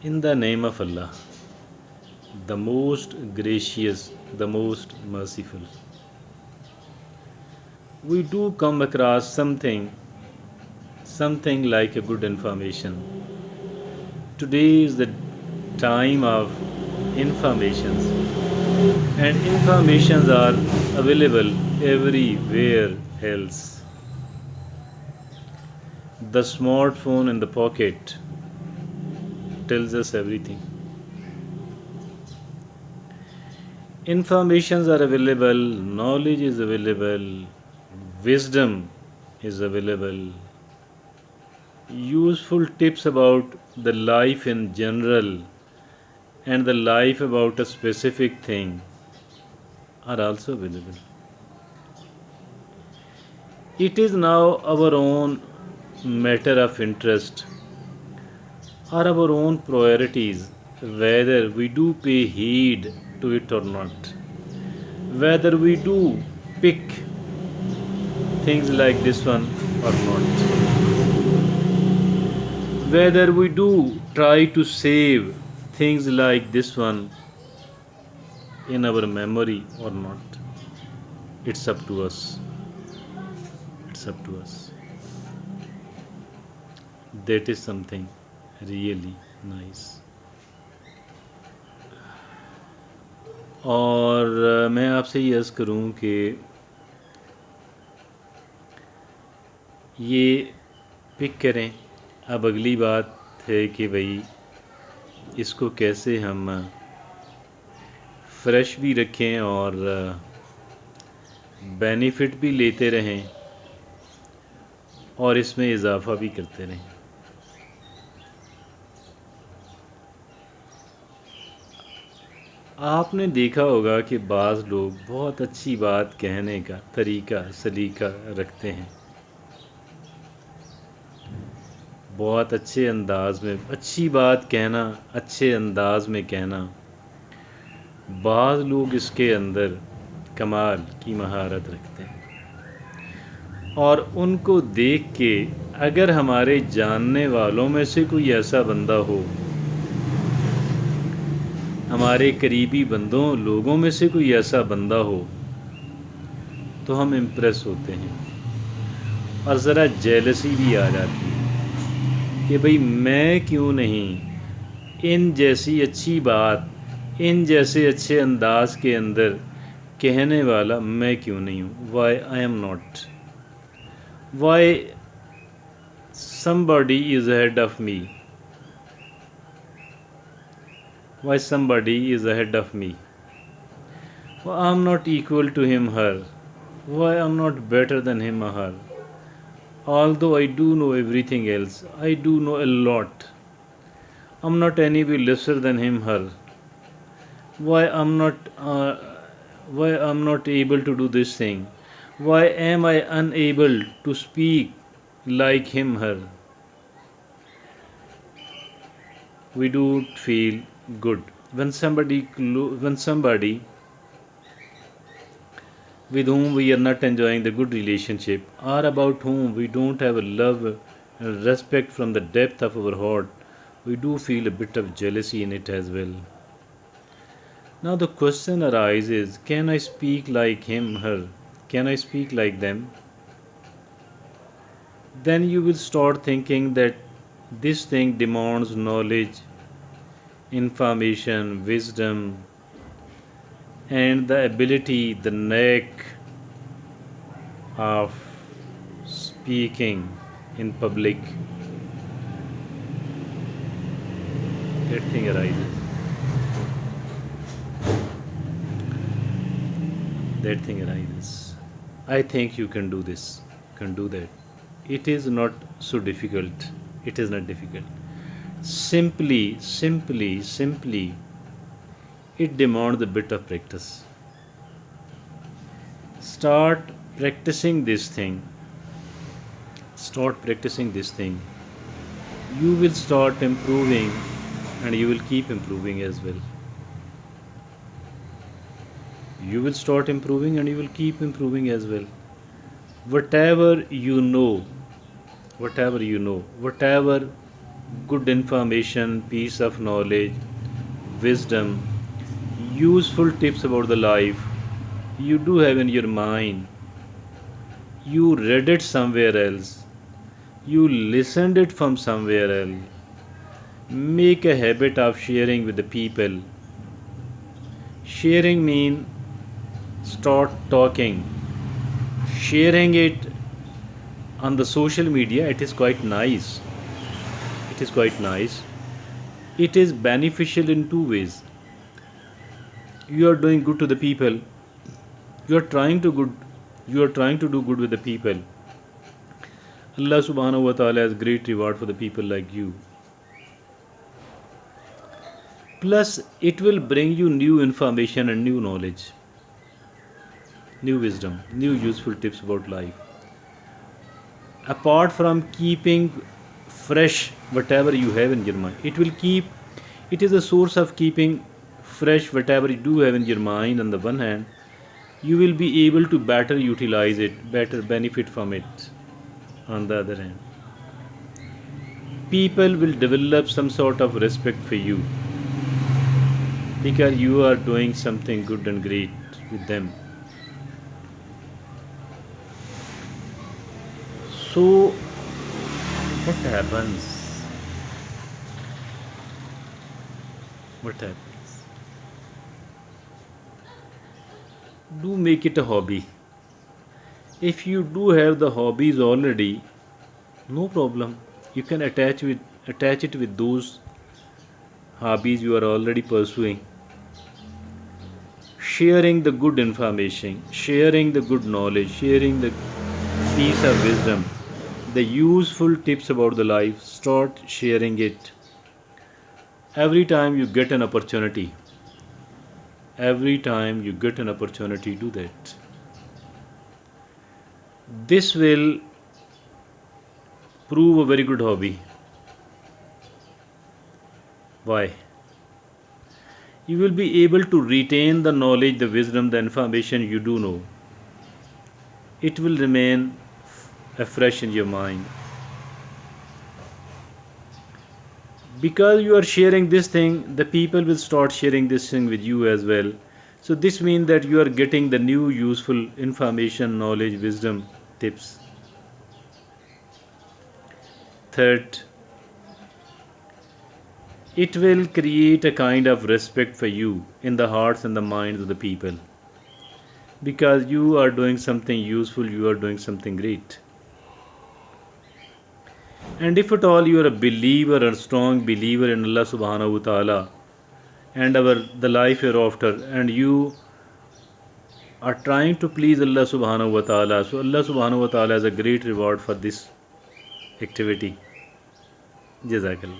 In the name of Allah, the most gracious, the most merciful, we do come across something like a good information. Today is the time of informations, and informations are available everywhere else. The smartphone in the pocket tells us everything. Informations are available, knowledge is available, wisdom is available, useful tips about the life in general and the life about a specific thing are also available. It is now our own matter of interest or our own priorities whether we do pay heed to it or not, whether we do pick things like this one or not, whether we do try to save things like this one in our memory or not. It's up to us. It's up to us. That is something really nice. और मैं आपसे ये अर्ज़ करूँ कि ये pick करें। अब अगली बात है कि भाई इसको कैसे हम फ्रेश भी रखें और बेनिफिट भी लेते रहें और इसमें इजाफ़ा भी करते रहें। आपने देखा होगा कि बाज़ लोग बहुत अच्छी बात कहने का तरीका सलीका रखते हैं, बहुत अच्छे अंदाज में अच्छी बात कहना, अच्छे अंदाज में कहना। बाज़ लोग इसके अंदर कमाल की महारत रखते हैं और उनको देख के अगर हमारे जानने वालों में से कोई ऐसा बंदा हो, हमारे करीबी बंदों लोगों में से कोई ऐसा बंदा हो तो हम इम्प्रेस होते हैं और ज़रा जेलसी भी आ जाती है कि भाई मैं क्यों नहीं इन जैसी अच्छी बात, इन जैसे अच्छे अंदाज के अंदर कहने वाला मैं क्यों नहीं हूँ। Why I am not, why somebody is ahead of me, why somebody is ahead of me, why I'm not equal to him her, why I'm not better than him or her. Although I do know everything else, I do know a lot. I'm not any way lesser than him her. Why I'm not able to do this thing? Why am I unable to speak like him her? We do feel good when somebody with whom we are not enjoying the good relationship or about whom we don't have a love and respect from the depth of our heart, we do feel a bit of jealousy in it as well. Now the question arises, can I speak like him, her? Can I speak like them? Then you will start thinking that this thing demands knowledge, information, wisdom, and the ability, the knack of speaking in public. That thing arises. That thing arises. I think you can do this, can do that. It is not so difficult. It is not difficult. Simply, it demands a bit of practice. Start practicing this thing. Start practicing this thing. You will start improving and you will keep improving as well. You will start improving and you will keep improving as well. Whatever you know, whatever good information, piece of knowledge, wisdom, useful tips about the life you do have in your mind. You read it somewhere else. You listened it from somewhere else. Make a habit of sharing with the people. Sharing means start talking. Sharing it on the social media, it is quite nice. It is quite nice. It is beneficial in two ways. You are doing good to the people. You are trying to good. You are trying to do good with the people. Allah subhanahu wa ta'ala has great reward for the people like you. Plus, it will bring you new information and new knowledge, new wisdom, new useful tips about life. Apart from keeping fresh whatever you have in your mind, it is a source of keeping fresh whatever you do have in your mind. On the one hand, you will be able to better utilize it, better benefit from it. On the other hand, people will develop some sort of respect for you because you are doing something good and great with them. So, what happens? What happens? Do make it a hobby. If you do have the hobbies already, no problem. You can attach it with those hobbies you are already pursuing. Sharing the good information, sharing the good knowledge, sharing the piece of wisdom, the useful tips about the life, start sharing it. Every time you get an opportunity, do that. This will prove a very good hobby. Why? You will be able to retain the knowledge, the wisdom, the information you do know. It will remain afresh in your mind. Because you are sharing this thing, the people will start sharing this thing with you as well. So, this means that you are getting the new useful information, knowledge, wisdom, tips. Third, it will create a kind of respect for you in the hearts and the minds of the people because you are doing something useful, you are doing something great. And if at all you are a believer, a strong believer in Allah subhanahu wa ta'ala and the life hereafter, and you are trying to please Allah subhanahu wa ta'ala, so Allah subhanahu wa ta'ala has a great reward for this activity. Jazakallah.